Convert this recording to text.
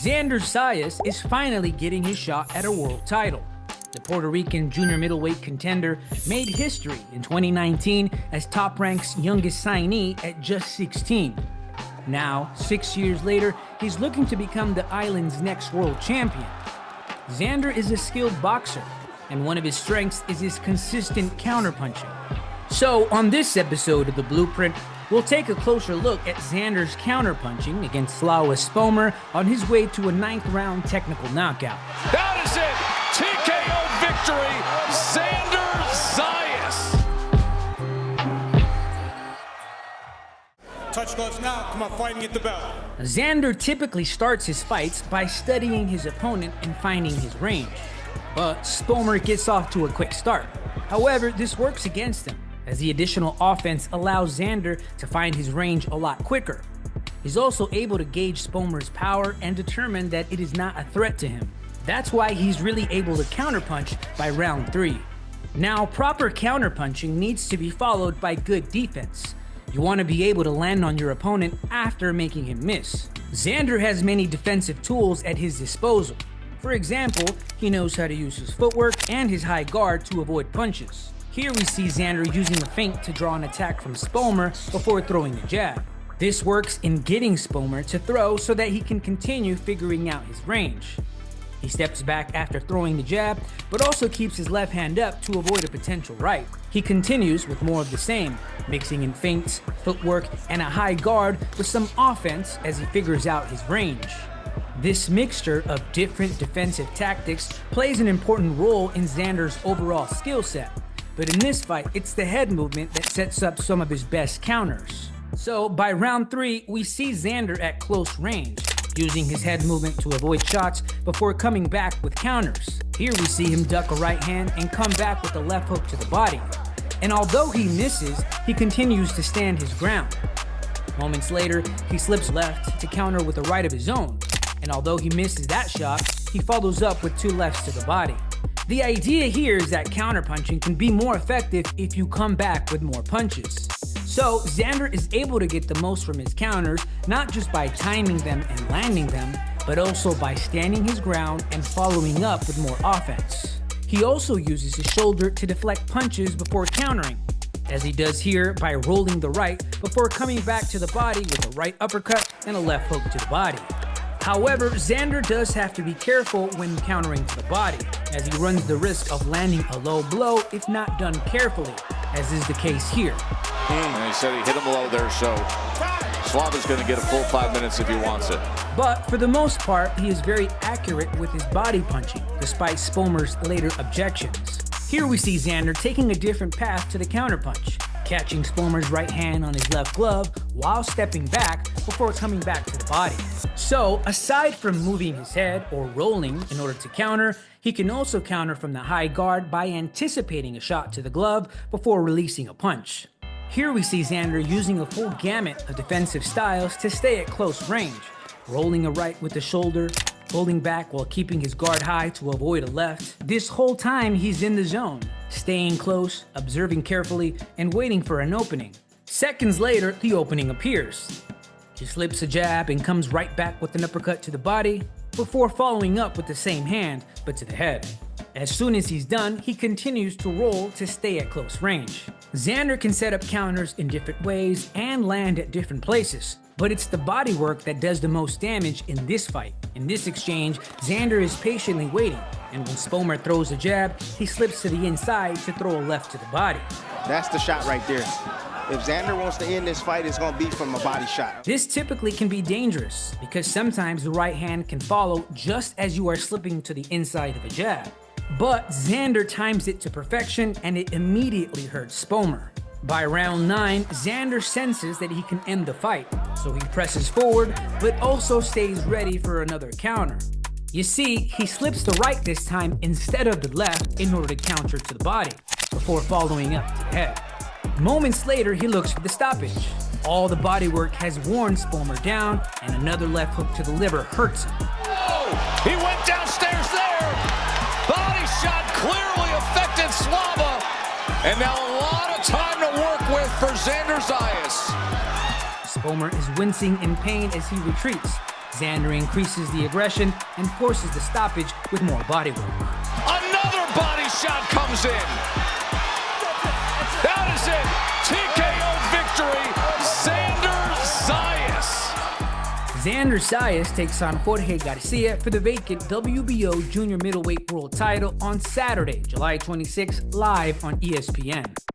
Xander Zayas is finally getting his shot at a world title. The Puerto Rican junior middleweight contender made history in 2019 as Top Rank's youngest signee at just 16. Now, 6 years later, he's looking to become the island's next world champion. Xander is a skilled boxer, and one of his strengths is his consistent counterpunching. So, on this episode of The Blueprint, we'll take a closer look at Xander's counterpunching against Espinoza on his way to a 9th-round technical knockout. That is it! TKO victory, Xander Zayas! Touch gloves now, come on, fighting at the belt. Xander typically starts his fights by studying his opponent and finding his range. But Espinoza gets off to a quick start. However, this works against him, as the additional offense allows Xander to find his range a lot quicker. He's also able to gauge Espinoza's power and determine that it is not a threat to him. That's why he's really able to counterpunch by round 3. Now, proper counterpunching needs to be followed by good defense. You want to be able to land on your opponent after making him miss. Xander has many defensive tools at his disposal. For example, he knows how to use his footwork and his high guard to avoid punches. Here we see Xander using a feint to draw an attack from Espinoza before throwing a jab. This works in getting Espinoza to throw so that he can continue figuring out his range. He steps back after throwing the jab, but also keeps his left hand up to avoid a potential right. He continues with more of the same, mixing in feints, footwork, and a high guard with some offense as he figures out his range. This mixture of different defensive tactics plays an important role in Xander's overall skill set. But in this fight, it's the head movement that sets up some of his best counters. So by round 3, we see Xander at close range, using his head movement to avoid shots before coming back with counters. Here we see him duck a right hand and come back with a left hook to the body. And although he misses, he continues to stand his ground. Moments later, he slips left to counter with a right of his own. And although he misses that shot, he follows up with 2 lefts to the body. The idea here is that counterpunching can be more effective if you come back with more punches. So Xander is able to get the most from his counters, not just by timing them and landing them, but also by standing his ground and following up with more offense. He also uses his shoulder to deflect punches before countering, as he does here by rolling the right before coming back to the body with a right uppercut and a left hook to the body. However, Xander does have to be careful when countering to the body, as he runs the risk of landing a low blow if not done carefully, as is the case here. He said he hit him low there, so Slava's going to get a full 5 minutes if he wants it. But for the most part, he is very accurate with his body punching, despite Espinoza's later objections. Here we see Xander taking a different path to the counterpunch, catching Espinoza's right hand on his left glove while stepping back before coming back to the body. So, aside from moving his head or rolling in order to counter, he can also counter from the high guard by anticipating a shot to the glove before releasing a punch. Here we see Xander using a full gamut of defensive styles to stay at close range, rolling a right with the shoulder, holding back while keeping his guard high to avoid a left. This whole time he's in the zone, staying close, observing carefully, and waiting for an opening. Seconds later, the opening appears. He slips a jab and comes right back with an uppercut to the body, before following up with the same hand, but to the head. As soon as he's done, he continues to roll to stay at close range. Xander can set up counters in different ways and land at different places, but it's the body work that does the most damage in this fight. In this exchange, Xander is patiently waiting, and when Espinoza throws a jab, he slips to the inside to throw a left to the body. That's the shot right there. If Xander wants to end this fight, it's going to be from a body shot. This typically can be dangerous because sometimes the right hand can follow just as you are slipping to the inside of a jab. But Xander times it to perfection and it immediately hurts Espinoza. By round 9, Xander senses that he can end the fight, so he presses forward but also stays ready for another counter. You see, he slips the right this time instead of the left in order to counter to the body, before following up to the head. Moments later, he looks for the stoppage. All the body work has worn Espinoza down, and another left hook to the liver hurts him. Oh, he went downstairs there. Body shot clearly affected Slava. And now a lot of time to work with for Xander Zayas. Espinoza is wincing in pain as he retreats, Xander increases the aggression and forces the stoppage with more body work. Another body shot comes in. That is it. TKO victory. Xander Zayas. Xander Zayas takes on Jorge Garcia for the vacant WBO junior middleweight world title on Saturday, July 26, live on ESPN.